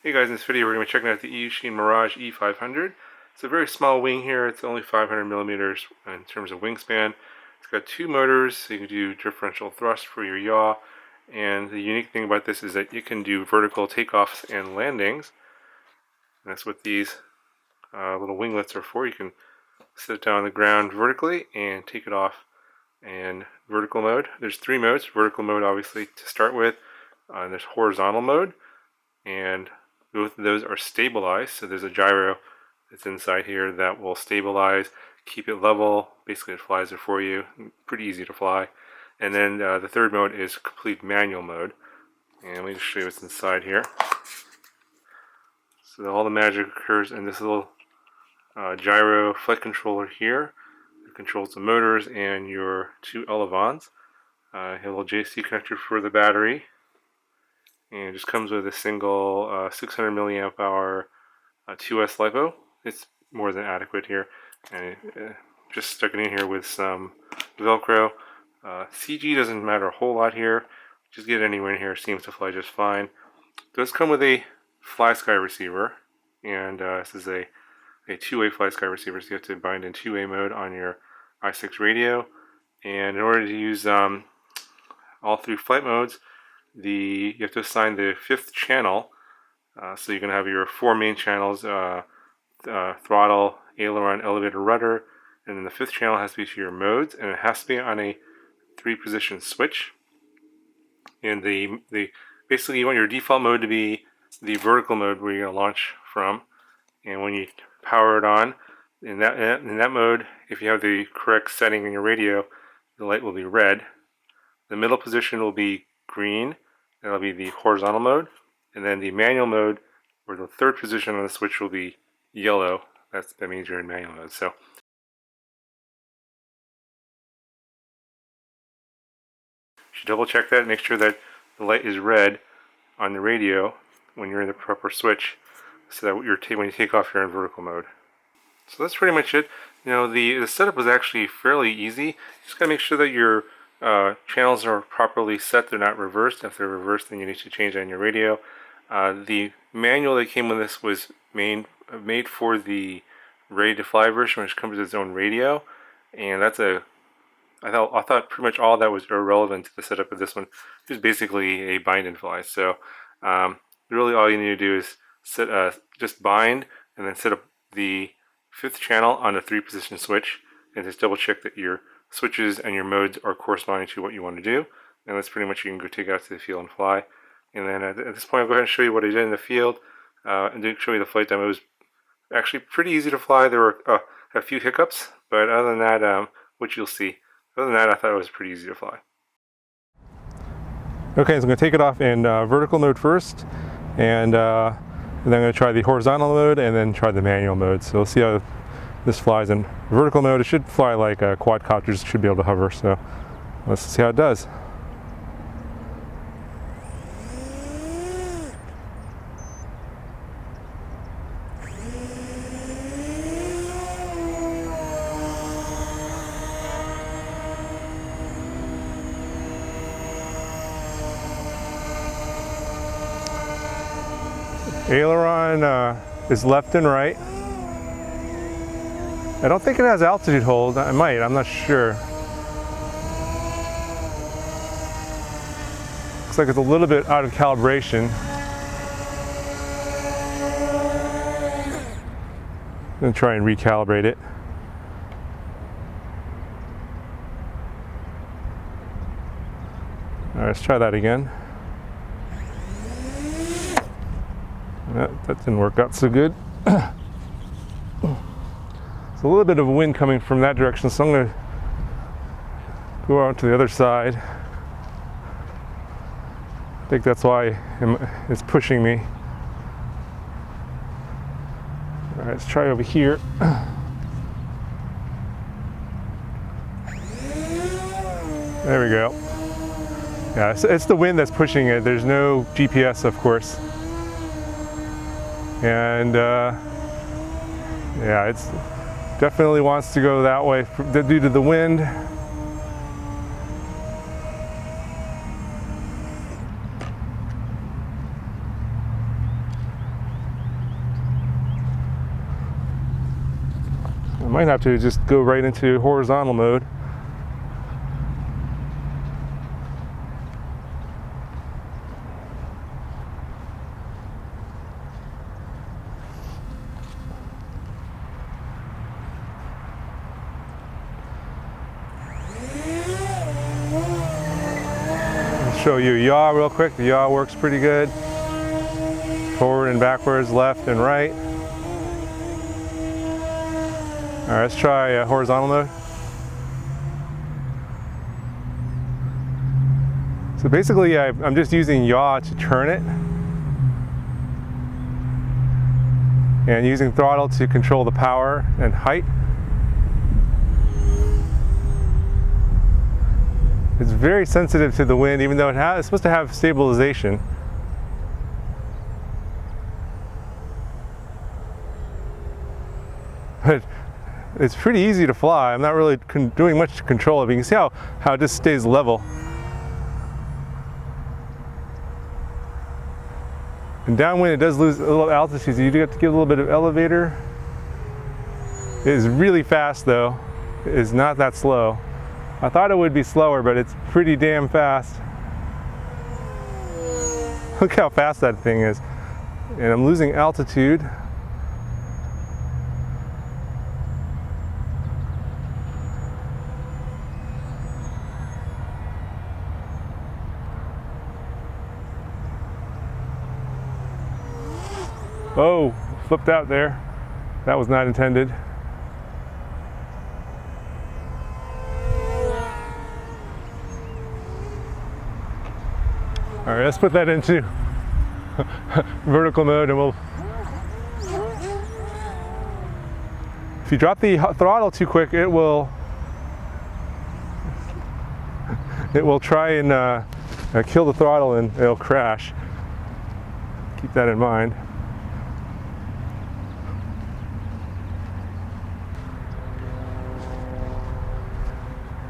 Hey guys, in this video we're going to be checking out the Eachine Mirage E500. It's a very small wing here. It's only 500 millimeters in terms of wingspan. It's got two motors, so you can do differential thrust for your yaw. And the unique thing about this is that you can do vertical takeoffs and landings. And that's what these little winglets are for. You can sit it down on the ground vertically and take it off in vertical mode. There's three modes. Vertical mode, obviously, to start with. And there's horizontal mode. And both of those are stabilized, so there's a gyro that's inside here that will stabilize, keep it level. Basically, it flies there for you. Pretty easy to fly. And then the third mode is complete manual mode. And let me just show you what's inside here. So all the magic occurs in this little gyro flight controller here. It controls the motors and your two elevons. You have a little JC connector for the battery. And it just comes with a single 600 milliamp hour 2S LiPo. It's more than adequate here. And just stuck it in here with some Velcro. CG doesn't matter a whole lot here. Just get it anywhere in here. It seems to fly just fine. It does come with a FlySky receiver. And this is a two-way FlySky receiver. So you have to bind in two-way mode on your i6 radio. And in order to use all three flight modes, you have to assign the fifth channel, so you're going to have your four main channels, throttle, aileron, elevator, rudder, and then the fifth channel has to be to your modes, and it has to be on a 3-position switch. And basically you want your default mode to be the vertical mode where you're going to launch from, and when you power it on, in that mode, if you have the correct setting in your radio, the light will be red. The middle position will be green. That'll be the horizontal mode, and then the manual mode, or the third position on the switch, will be yellow. That means you're in manual mode. So you should double check that, make sure that the light is red on the radio when you're in the proper switch, so that when you take off, you're in vertical mode. So that's pretty much it. You know, the setup was actually fairly easy. You just gotta make sure that your channels are properly set, they're not reversed. If they're reversed, then you need to change that in your radio. The manual that came with this was made for the Ready to Fly version, which comes with its own radio, and I thought pretty much all that was irrelevant to the setup of this one. It was basically a bind and fly. So really all you need to do is just bind and then set up the fifth channel on a 3-position switch, and just double check that your switches and your modes are corresponding to what you want to do. And that's pretty much, you can go take it out to the field and fly. And then at this point, I'll go ahead and show you what I did in the field, and show you the flight demo. It was actually pretty easy to fly. There were a few hiccups, but other than that, which you'll see, other than that, I thought it was pretty easy to fly. Okay, so I'm going to take it off in vertical mode first, and then I'm going to try the horizontal mode and then try the manual mode. So we'll see how this flies in vertical mode. It should fly like quadcopters, should be able to hover, so let's see how it does. Aileron is left and right. I don't think it has altitude hold. I might, I'm not sure. Looks like it's a little bit out of calibration. I'm going to try and recalibrate it. All right, let's try that again. That didn't work out so good. A little bit of wind coming from that direction, so I'm going to go out to the other side. I think that's why it's pushing me. All right, let's try over here. There we go. Yeah, it's the wind that's pushing it. There's no GPS, of course. And yeah, it's definitely wants to go that way due to the wind. might have to just go right into horizontal mode. Show you yaw real quick. The yaw works pretty good. Forward and backwards, left and right. All right, let's try horizontal mode. So basically, I'm just using yaw to turn it, and using throttle to control the power and height. It's very sensitive to the wind, even though it's supposed to have stabilization. But it's pretty easy to fly. I'm not really doing much to control it, but you can see how it just stays level. And downwind, it does lose a little altitude, so you do have to give a little bit of elevator. It is really fast though. It is not that slow. I thought it would be slower, but it's pretty damn fast. Look how fast that thing is. And I'm losing altitude. Oh, flipped out there. That was not intended. All right, let's put that into vertical mode, and if you drop the throttle too quick, it will try and kill the throttle and it'll crash. Keep that in mind.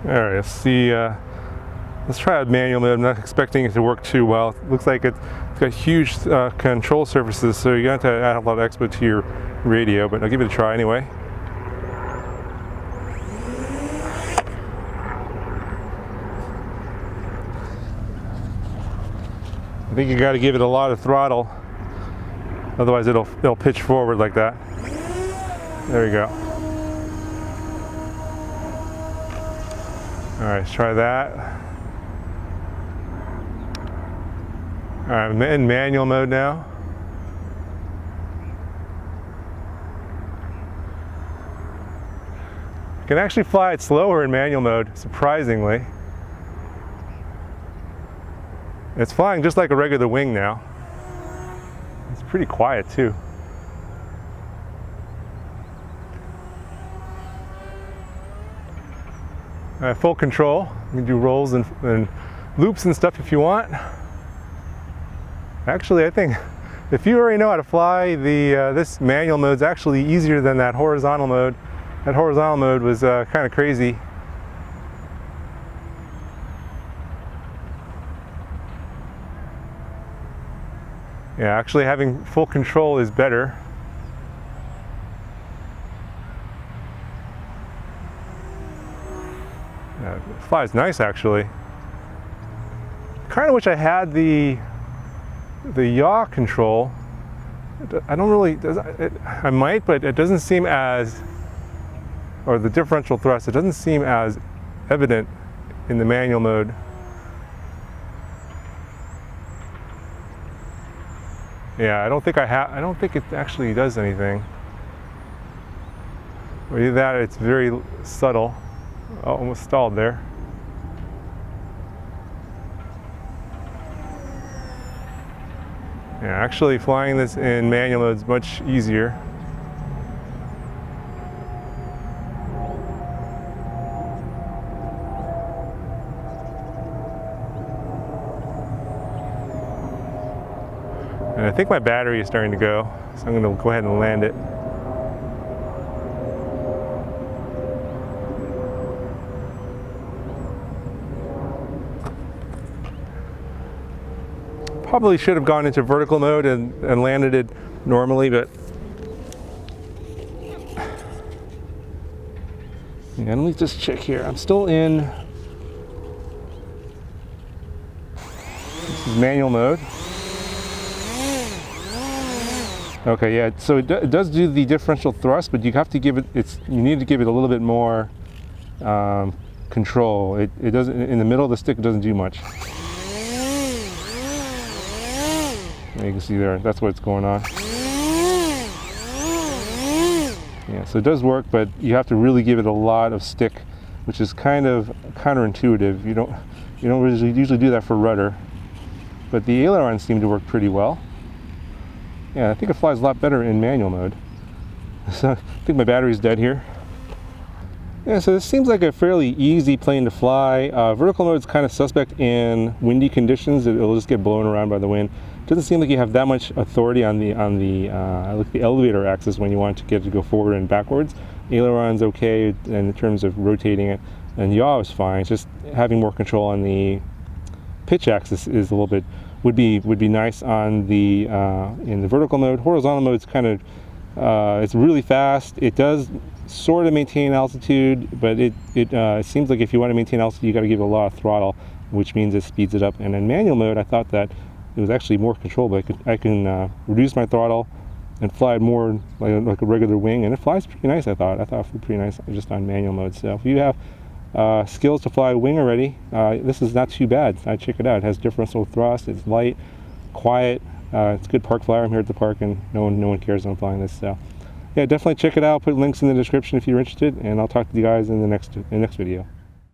All right, let's see. Let's try a manual mode. I'm not expecting it to work too well. It looks like it's got huge control surfaces, so you're going to have to add a lot of expo to your radio, but I'll give it a try anyway. I think you got to give it a lot of throttle, otherwise it'll pitch forward like that. There you go. All right, let's try that. All right, I'm in manual mode now. You can actually fly it slower in manual mode, surprisingly. It's flying just like a regular wing now. It's pretty quiet too. Full control. You can do rolls and loops and stuff if you want. Actually, I think if you already know how to fly, this manual mode is actually easier than that horizontal mode. That horizontal mode was kind of crazy. Yeah, actually having full control is better. Yeah, it flies nice actually. Kind of wish I had the yaw control. I don't really, I might, but it doesn't seem as, or the differential thrust, it doesn't seem as evident in the manual mode. Yeah, I don't think it actually does anything. Or either that or it's very subtle. Oh, almost stalled there. Yeah, actually flying this in manual mode is much easier. And I think my battery is starting to go, so I'm going to go ahead and land it. Probably should have gone into vertical mode and landed it normally, but Yeah, let me just check here. I'm still in this is manual mode. Okay, yeah, so it does do the differential thrust, but you have to give it, you need to give it a little bit more control. It doesn't, in the middle of the stick, it doesn't do much. And you can see there, that's what's going on. Yeah, so it does work, but you have to really give it a lot of stick, which is kind of counterintuitive. You don't usually do that for rudder, but the ailerons seem to work pretty well. Yeah, I think it flies a lot better in manual mode. So I think my battery's dead here. Yeah, so this seems like a fairly easy plane to fly. Vertical mode is kind of suspect in windy conditions. It'll just get blown around by the wind. It doesn't seem like you have that much authority on the elevator axis when you want to get it to go forward and backwards. Aileron's okay in terms of rotating it, and yaw is fine. It's just having more control on the pitch axis is a little bit would be nice on the in the vertical mode. Horizontal mode is kind of it's really fast. It does sort of maintain altitude, but it seems like if you want to maintain altitude, you got to give it a lot of throttle, which means it speeds it up. And in manual mode, I thought that it was actually more controllable. I can reduce my throttle and fly it more like a regular wing, and it flies pretty nice. I thought it flew pretty nice just on manual mode. So if you have skills to fly a wing already, this is not too bad. I check it out. It has differential thrust. It's light, quiet. It's a good park flyer. I'm here at the park, and no one cares I'm flying this. So yeah, definitely check it out. I'll put links in the description if you're interested, and I'll talk to you guys in the next video.